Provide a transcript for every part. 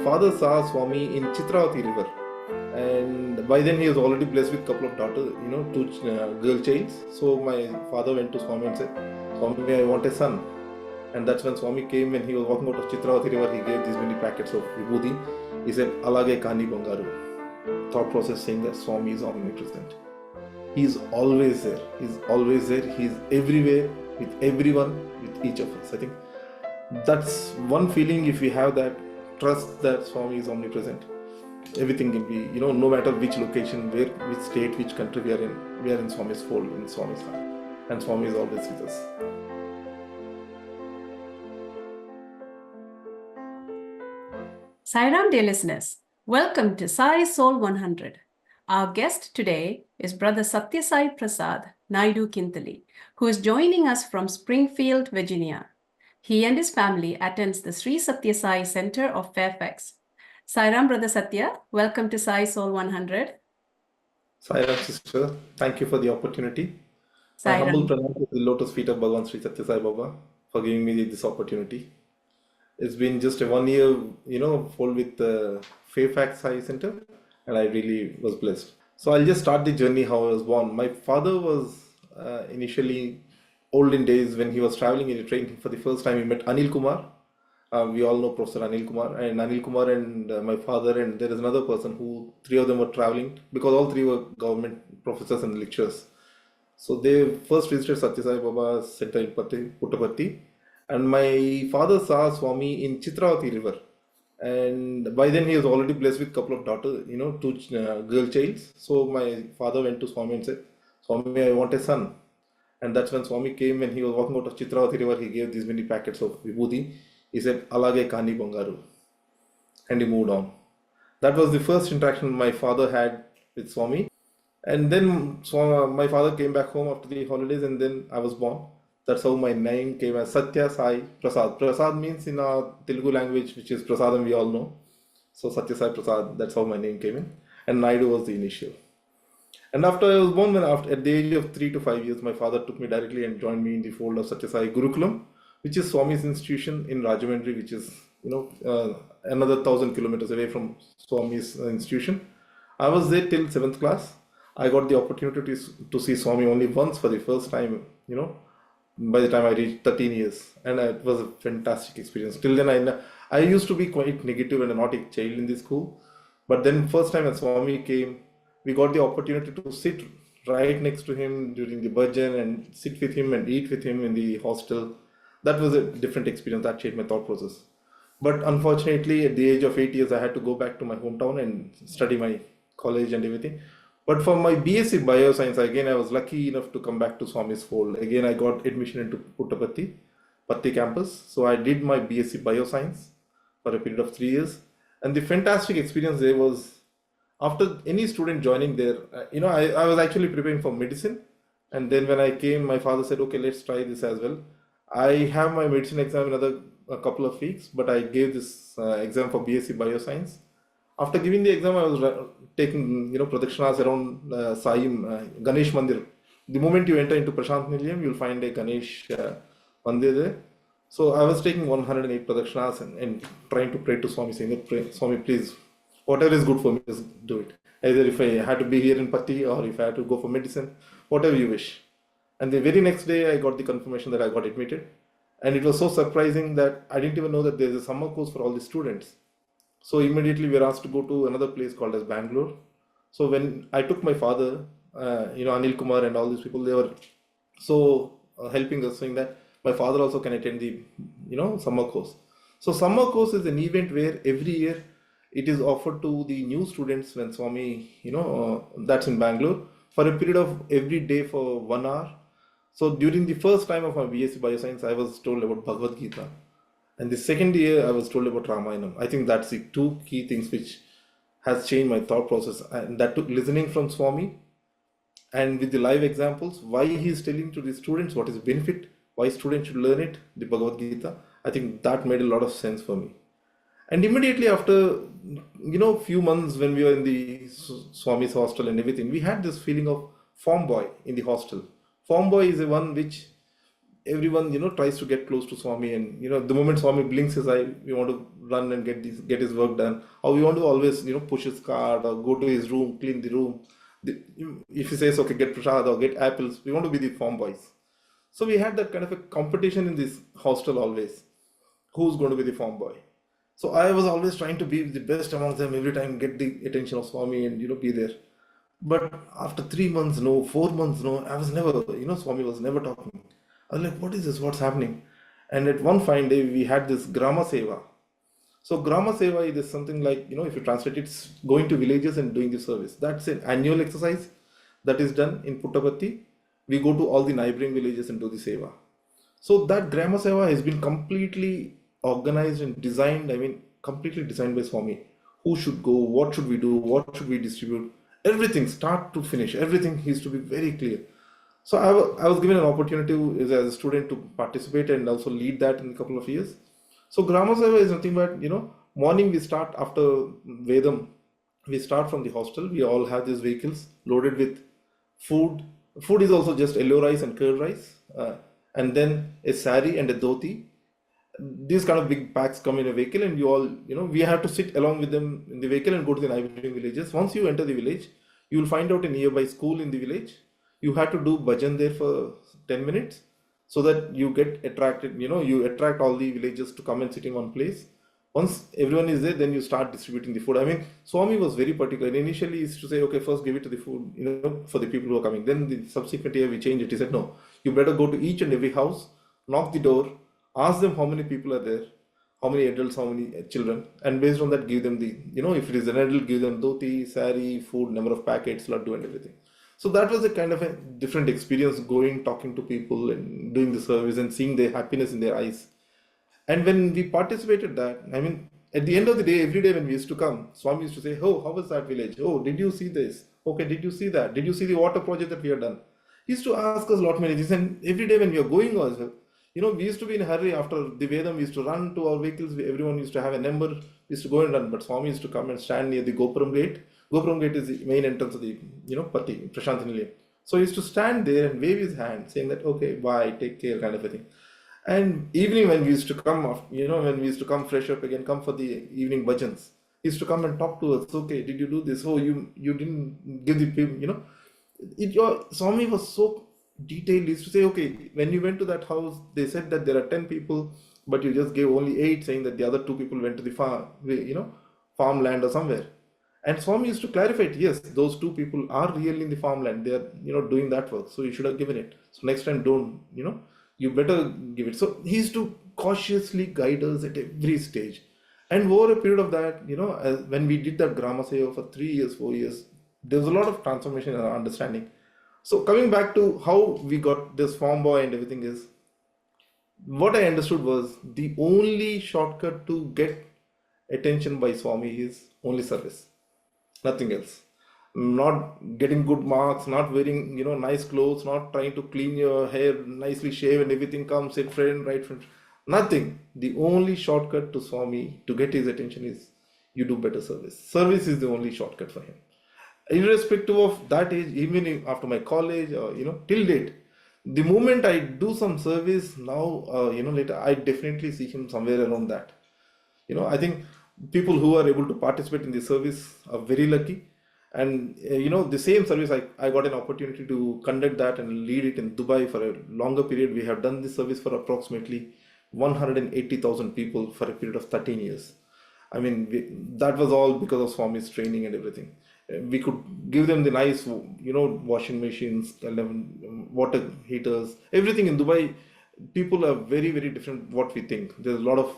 father saw Swami in Chitravati river, and by then he was already blessed with a couple of daughters, two girl childs. So my father went to Swami and said, Swami, I want a son. And that's when Swami came. When he was walking out of Chitravati river, he gave these many packets of vibhuti. He said, Alage Kani Bangaru. Thought process saying that Swami is omnipresent. He is always there. He's always there. He's everywhere with everyone, with each of us. I think that's one feeling. If we have that trust that Swami is omnipresent, everything can be, no matter which location, which state, which country we are in Swami's fold, in Swami's heart. And Swami is always with us. Sairam, dear listeners, welcome to Sai SOUL 100. Our guest today is Brother Sathya Sai Prasad Naidu Kinthali, who is joining us from Springfield, Virginia. He and his family attends the Sri Sathya Sai Center of Fairfax. Sairam, Brother Sathya, welcome to Sai SOUL 100. Sairam, sister, thank you for the opportunity. My humble pranam to the lotus feet of Bhagavan Sri Sathya Sai Baba for giving me this opportunity. It's been just a 1 year, full with the Fairfax Sai Center, and I really was blessed. So I'll just start the journey how I was born. My father was initially, olden days, when he was traveling in a train for the first time, he met Anil Kumar. We all know Professor Anil Kumar, and Anil Kumar and my father, and there is another person who, three of them were traveling, because all three were government professors and lecturers. So they first visited Sathya Sai Baba's center in Puttaparthi. And my father saw Swami in Chitravati river, and by then he was already blessed with a couple of daughters, two girl childs. So my father went to Swami and said, Swami, I want a son. And that's when Swami came. When he was walking out of Chitravati river, he gave these many packets of vibhuti. He said, Alage Kani Bangaru. And he moved on. That was the first interaction my father had with Swami. And then my father came back home after the holidays, and then I was born. That's how my name came as Sathya Sai Prasad. Prasad means in our Telugu language, which is Prasadam, we all know. So Sathya Sai Prasad, that's how my name came in. And Naidu was the initial. And after I was born, at the age of 3 to 5 years, my father took me directly and joined me in the fold of Sathya Sai Gurukulam, which is Swami's institution in Rajahmundry, which is, another 1,000 kilometers away from Swami's institution. I was there till 7th class. I got the opportunity to see Swami only once for the first time, by the time I reached 13 years, and it was a fantastic experience. Till then, I used to be quite negative and a naughty child in the school, but then first time when Swami came, we got the opportunity to sit right next to him during the bhajan and sit with him and eat with him in the hostel. That was a different experience. That changed my thought process. But unfortunately, at the age of 8 years, I had to go back to my hometown and study my college and everything. But for my BSc Bioscience, again, I was lucky enough to come back to Swami's fold. Again, I got admission into Puttaparthi campus. So I did my BSc Bioscience for a period of 3 years. And the fantastic experience there was, after any student joining there, I was actually preparing for medicine. And then when I came, my father said, okay, let's try this as well. I have my medicine exam in a couple of weeks, but I gave this exam for BSc Bioscience. After giving the exam, I was taking, pradakshinas around Sairam, Ganesh Mandir. The moment you enter into Prashant Nilayam, you'll find a Ganesh Mandir there. So I was taking 108 pradakshinas and trying to pray to Swami, saying, Swami, please, whatever is good for me, just do it. Either if I had to be here in Patti or if I had to go for medicine, whatever you wish. And the very next day, I got the confirmation that I got admitted. And it was so surprising that I didn't even know that there's a summer course for all the students. So immediately we were asked to go to another place called as Bangalore. So when I took my father, Anil Kumar and all these people, they were so helping us, saying that my father also can attend the, summer course. So summer course is an event where every year it is offered to the new students when Swami, that's in Bangalore, for a period of every day for 1 hour. So during the first time of my BSc Bioscience, I was told about Bhagavad Gita. And the second year, I was told about Ramayanam. I think that's the two key things which has changed my thought process. And that took listening from Swami and with the live examples, why he is telling to the students what is the benefit, why students should learn it, the Bhagavad Gita. I think that made a lot of sense for me. And immediately after, few months when we were in the Swami's hostel and everything, we had this feeling of form boy in the hostel. Form boy is the one which everyone, tries to get close to Swami, and, the moment Swami blinks his eye, we want to run and get his work done. How we want to always, push his cart or go to his room, clean the room. If he says, okay, get prasad or get apples, we want to be the farm boys. So we had that kind of a competition in this hostel always. Who's going to be the farm boy? So I was always trying to be the best amongst them every time, get the attention of Swami and, be there. But after 3 months, no, 4 months, no, I was never, Swami was never talking. I was like, what is this? What's happening? And at one fine day, we had this Grama Seva. So Grama Seva is something like, if you translate it, it's going to villages and doing the service. That's an annual exercise that is done in Puttaparthi. We go to all the neighboring villages and do the Seva. So that Grama Seva has been completely organized and designed, completely designed by Swami. Who should go, what should we do, what should we distribute, everything, start to finish, everything needs to be very clear. So I was given an opportunity as a student to participate and also lead that in a couple of years. So Grama Seva is nothing but, morning we start after Vedam, we start from the hostel, we all have these vehicles loaded with food. Food is also just yellow rice and curd rice, and then a sari and a dhoti. These kind of big packs come in a vehicle, and you all, we have to sit along with them in the vehicle and go to the neighboring villages. Once you enter the village, you will find out a nearby school in the village. You have to do bhajan there for 10 minutes so that you get attracted, you attract all the villagers to come and sit in one place. Once everyone is there, then you start distributing the food. Swami was very particular. Initially, he used to say, okay, first give it to the food, for the people who are coming. Then the subsequent year, we changed it. He said, no, you better go to each and every house, knock the door, ask them how many people are there, how many adults, how many children, and based on that, give them the, if it is an adult, give them dhoti, sari, food, number of packets, laddu, and everything. So that was a kind of a different experience, going, talking to people and doing the service and seeing their happiness in their eyes. And when we participated that, at the end of the day, every day when we used to come, Swami used to say, oh, how was that village? Oh, did you see this? Okay, did you see that? Did you see the water project that we have done? He used to ask us a lot many things. And every day when we are going also, we used to be in a hurry after the Vedam, we used to run to our vehicles, everyone used to have a number, we used to go and run, but Swami used to come and stand near the Gopuram gate. Gopuram gate is the main entrance of the, Pati, Prashanthi Nilayam. So he used to stand there and wave his hand, saying that, okay, bye, take care, kind of a thing. And evening when we used to come, when we used to come fresh up again, come for the evening bhajans, he used to come and talk to us, okay, did you do this? Oh, you didn't give the people, Swami was so detailed. He used to say, okay, when you went to that house, they said that there are 10 people, but you just gave only 8, saying that the other 2 people went to the farmland or somewhere. And Swami used to clarify it, yes, those 2 people are really in the farmland. They are, doing that work. So you should have given it. So next time don't, you better give it. So he used to cautiously guide us at every stage. And over a period of that, when we did that Grama Seva for 3 years, 4 years, there was a lot of transformation and understanding. So coming back to how we got this farm boy and everything is, what I understood was the only shortcut to get attention by Swami is only service, nothing else. Not getting good marks, not wearing, nice clothes, not trying to clean your hair, nicely shave and everything, come sit friend, right friend, nothing. The only shortcut to Swami to get his attention is you do better service. Service is the only shortcut for him. Irrespective of that age, even after my college or, till date, the moment I do some service now, later, I definitely see him somewhere around that. I think people who are able to participate in the service are very lucky. And, the same service, I got an opportunity to conduct that and lead it in Dubai for a longer period. We have done this service for approximately 180,000 people for a period of 13 years. That was all because of Swami's training and everything. We could give them the nice, washing machines, water heaters, everything in Dubai. People are very, very different what we think. There's a lot of,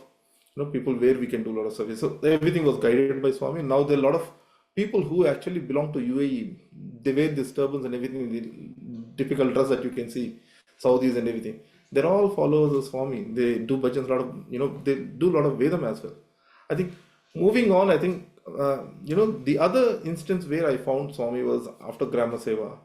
people where we can do a lot of service. So everything was guided by Swami. Now there are a lot of people who actually belong to UAE. They wear this turbans and everything, the typical dress that you can see, Saudis and everything. They're all followers of Swami. They do bhajans, a lot of, they do a lot of Vedam as well. I think moving on, the other instance where I found Swami was after Grama Seva.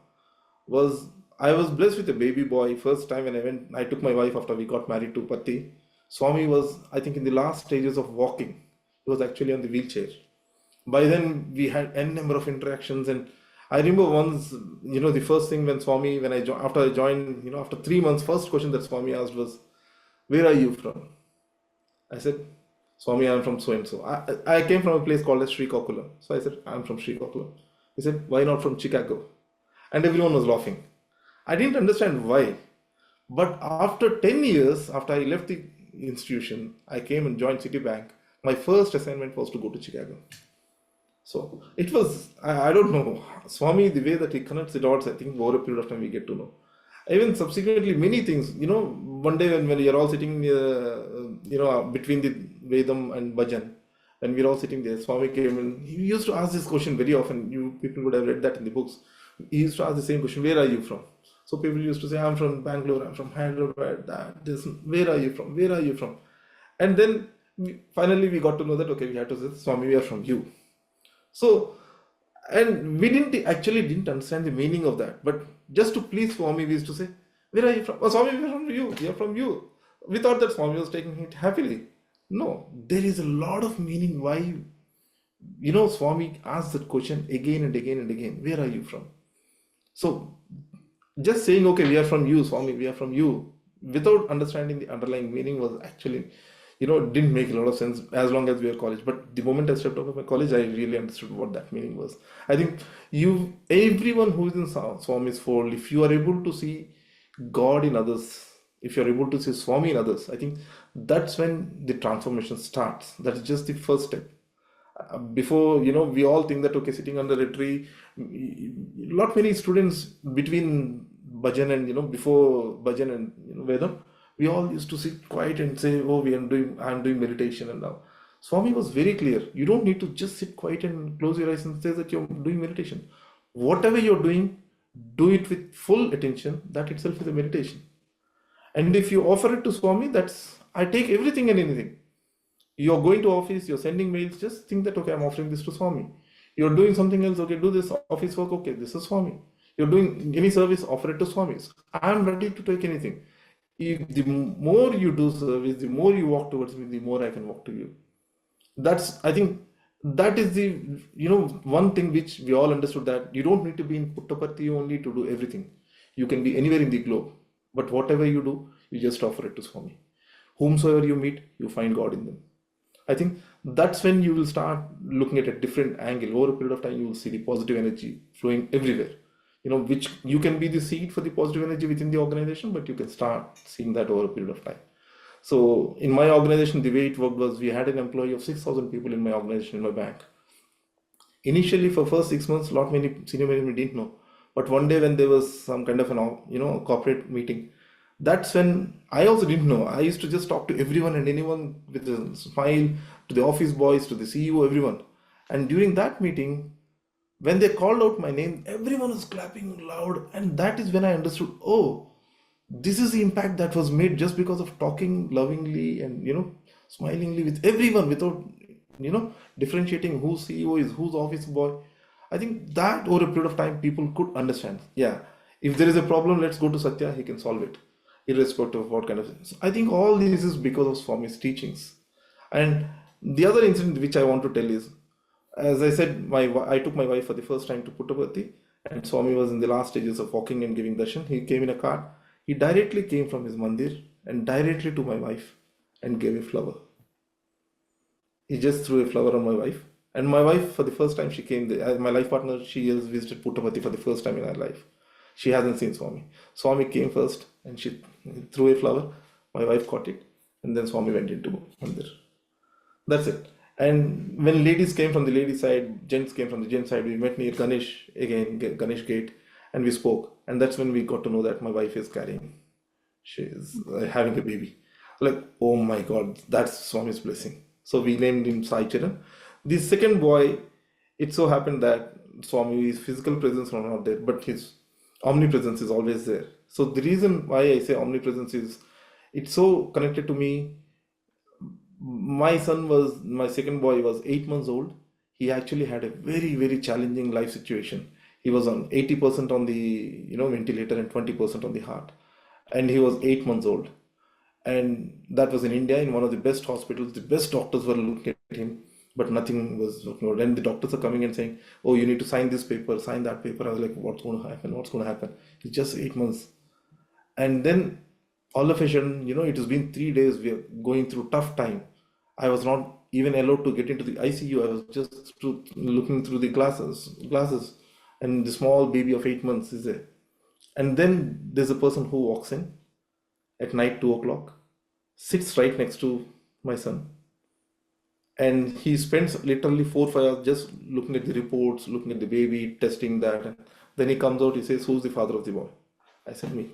I was blessed with a baby boy. First time when I took my wife after we got married to Patti. Swami was, I think, in the last stages of walking. He was actually on the wheelchair. By then, we had n number of interactions, and I remember once, the first thing when Swami, after I joined, after 3 months, first question that Swami asked was, "Where are you from?" I said, Swami, I'm from so and so. I came from a place called as Srikakulam. So I said, I'm from Srikakulam. He said, why not from Chicago? And everyone was laughing. I didn't understand why. But after 10 years, after I left the institution, I came and joined Citibank. My first assignment was to go to Chicago. So it was, I don't know, Swami, the way that he connects the dots, I think over a period of time we get to know. Even subsequently, many things, one day when you're all sitting, between the Vedam and Bhajan, and we're all sitting there, Swami came and he used to ask this question very often. You people would have read that in the books. He used to ask the same question, where are you from? So people used to say, I'm from Bangalore, I'm from Hyderabad, where are you from? Where are you from? And then finally we got to know that, okay, we had to say, Swami, we are from you. So, and we didn't understand the meaning of that. But just to please Swami, we used to say, where are you from? Oh, Swami, we are from you. We are from you. We thought that Swami was taking it happily. No, there is a lot of meaning why, Swami asks that question again and again and again. Where are you from? So, just saying, okay, we are from you, Swami, we are from you, without understanding the underlying meaning was actually, didn't make a lot of sense as long as we were college. But the moment I stepped out of my college, I really understood what that meaning was. I think everyone who is in Swami's fold, if you are able to see God in others, if you're able to see Swami in others, I think that's when the transformation starts. That's just the first step. Before, we all think that, okay, sitting under a tree, lot many students between Bhajan and, before Bhajan and, Vedam, we all used to sit quiet and say, oh, I'm doing meditation. And now Swami was very clear. You don't need to just sit quiet and close your eyes and say that you're doing meditation. Whatever you're doing, do it with full attention. That itself is a meditation. And if you offer it to Swami, I take everything and anything. You're going to office, you're sending mails, just think that, okay, I'm offering this to Swami. You're doing something else, okay, do this office work, okay, this is Swami. You're doing any service, offer it to Swami. I'm ready to take anything. If the more you do service, the more you walk towards me, the more I can walk to you. I think that is the, one thing which we all understood, that you don't need to be in Puttaparthi only to do everything. You can be anywhere in the globe. But whatever you do, you just offer it to Swami. Whomsoever you meet, you find God in them. I think that's when you will start looking at a different angle. Over a period of time, you will see the positive energy flowing everywhere. Which you can be the seed for the positive energy within the organization, but you can start seeing that over a period of time. So in my organization, the way it worked was we had an employee of 6,000 people in my organization, in my bank. Initially, for first 6 months, lot many senior management didn't know. But one day when there was some kind of corporate meeting, that's when I also didn't know. I used to just talk to everyone and anyone with a smile, to the office boys, to the CEO, everyone. And during that meeting, when they called out my name, everyone was clapping loud. And that is when I understood, oh, this is the impact that was made just because of talking lovingly and, smilingly with everyone without, differentiating whose CEO is, whose office boy. I think that over a period of time, people could understand. Yeah, if there is a problem, let's go to Sathya, he can solve it, irrespective of what kind of. So I think all this is because of Swami's teachings. And the other incident which I want to tell is, as I said, I took my wife for the first time to Puttaparthi, and Swami was in the last stages of walking and giving darshan. He came in a car. He directly came from his mandir and directly to my wife and gave a flower. He just threw a flower on my wife. And my wife, for the first time, she came there. My life partner, she has visited Puttaparthi for the first time in her life. She hasn't seen Swami. Swami came first and she threw a flower. My wife caught it. And then Swami went into mandir. That's it. And when ladies came from the lady side, gents came from the gent side, we met near Ganesh, again, Ganesh gate, and we spoke. And that's when we got to know that my wife is she is having a baby. Like, oh my God, that's Swami's blessing. So we named him Sai Charan. The second boy, it so happened that Swami's physical presence was not there, but his omnipresence is always there. So the reason why I say omnipresence is, it's so connected to me. My second boy was 8 months old. He actually had a very, very challenging life situation. He was on 80% on the ventilator and 20% on the heart. And he was 8 months old. And that was in India, in one of the best hospitals. The best doctors were looking at him, but nothing was working out. And the doctors are coming and saying, oh, you need to sign this paper, sign that paper. I was like, what's going to happen? What's going to happen? He's just 8 months. And then all of a sudden, it has been 3 days, we are going through tough time. I was not even allowed to get into the ICU. I was just looking through the glasses, and the small baby of 8 months is there. And then there's a person who walks in at night, 2 o'clock, sits right next to my son, and he spends literally 4 5 hours just looking at the reports, looking at the baby, testing that. And then he comes out, he says, "Who's the father of the boy?" I said, "Me."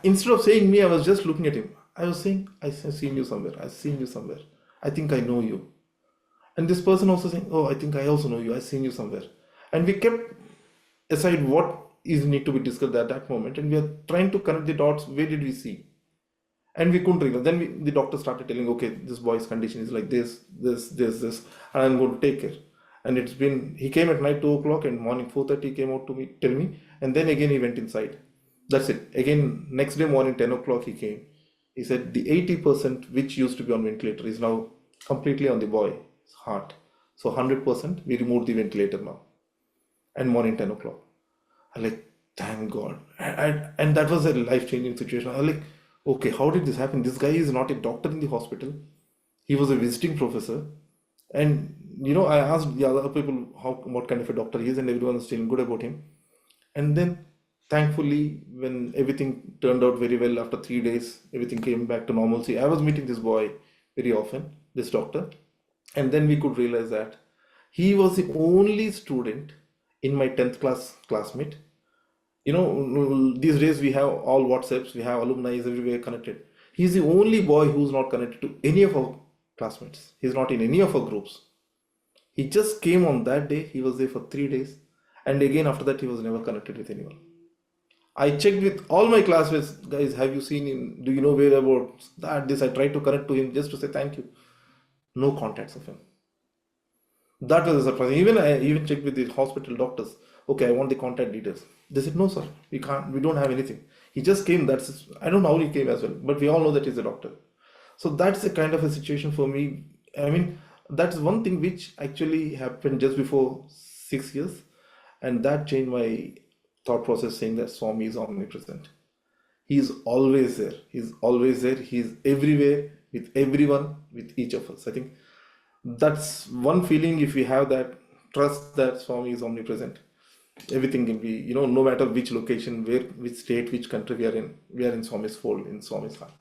Instead of saying me, I was just looking at him. I was saying, "I've seen you somewhere. I've seen you somewhere. I think I know you." And this person also saying, "Oh, I think I also know you. I've seen you somewhere." And we kept aside what is need to be discussed at that moment, and we are trying to connect the dots. Where did we see? And we couldn't realize. Then the doctor started telling, "Okay, this boy's condition is like this, and I'm going to take care." And he came at night 2 o'clock, and morning 4:30 he came out to me, tell me, and then again he went inside. That's it. Again, next day morning 10 o'clock he came. He said the 80% which used to be on ventilator is now completely on the boy's heart. So 100% we removed the ventilator now. And morning 10 o'clock. I'm like, thank God. And that was a life-changing situation. I was like, okay, how did this happen? This guy is not a doctor in the hospital. He was a visiting professor. And, I asked the other people what kind of a doctor he is, and everyone was saying good about him. And then, thankfully, when everything turned out very well, after 3 days, everything came back to normalcy. I was meeting this boy very often, this doctor. And then we could realize that he was the only student in my 10th classmate. These days we have all WhatsApps, we have alumni everywhere connected. He's the only boy who's not connected to any of our classmates. He's not in any of our groups. He just came on that day. He was there for 3 days. And again, after that, he was never connected with anyone. I checked with all my classmates, guys, have you seen him? Do you know whereabouts? This, I tried to connect to him just to say thank you. No contacts of him. That was a surprise. I even checked with the hospital doctors. Okay, I want the contact details. They said, "No, sir, we don't have anything. He just came. I don't know how he came as well, but we all know that he's a doctor." So that's a kind of a situation for me. I mean, that's one thing which actually happened just before 6 years. And that changed my thought process, saying that Swami is omnipresent. He's always there. He's always there. He's everywhere with everyone, with each of us. I think that's one feeling. If we have that trust that Swami is omnipresent, everything can be, no matter which location, which state, which country we are in Swami's fold, in Swami's heart.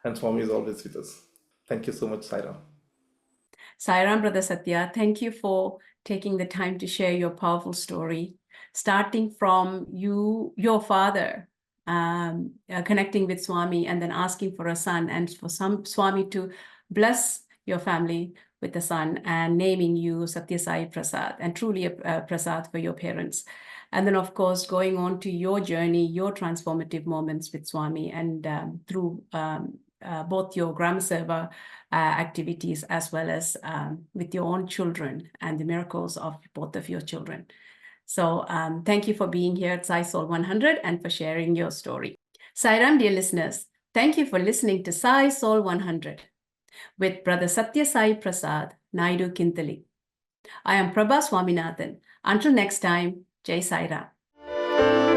And Swami is always with us. Thank you so much, Sairam. Sairam, Brother Sathya, thank you for taking the time to share your powerful story, starting from your father connecting with Swami and then asking for a son, and for Swami to bless your family with a son and naming you Sathya Sai Prasad, and truly a Prasad for your parents. And then, of course, going on to your journey, your transformative moments with Swami, and through both your Gram Seva activities, as well as with your own children and the miracles of both of your children. So thank you for being here at Sai Soul 100 and for sharing your story. Sairam, dear listeners, thank you for listening to Sai Soul 100 with Brother Sathya Sai Prasad Naidu Kinthali. I am Prabha Swaminathan. Until next time, Jai Sairam.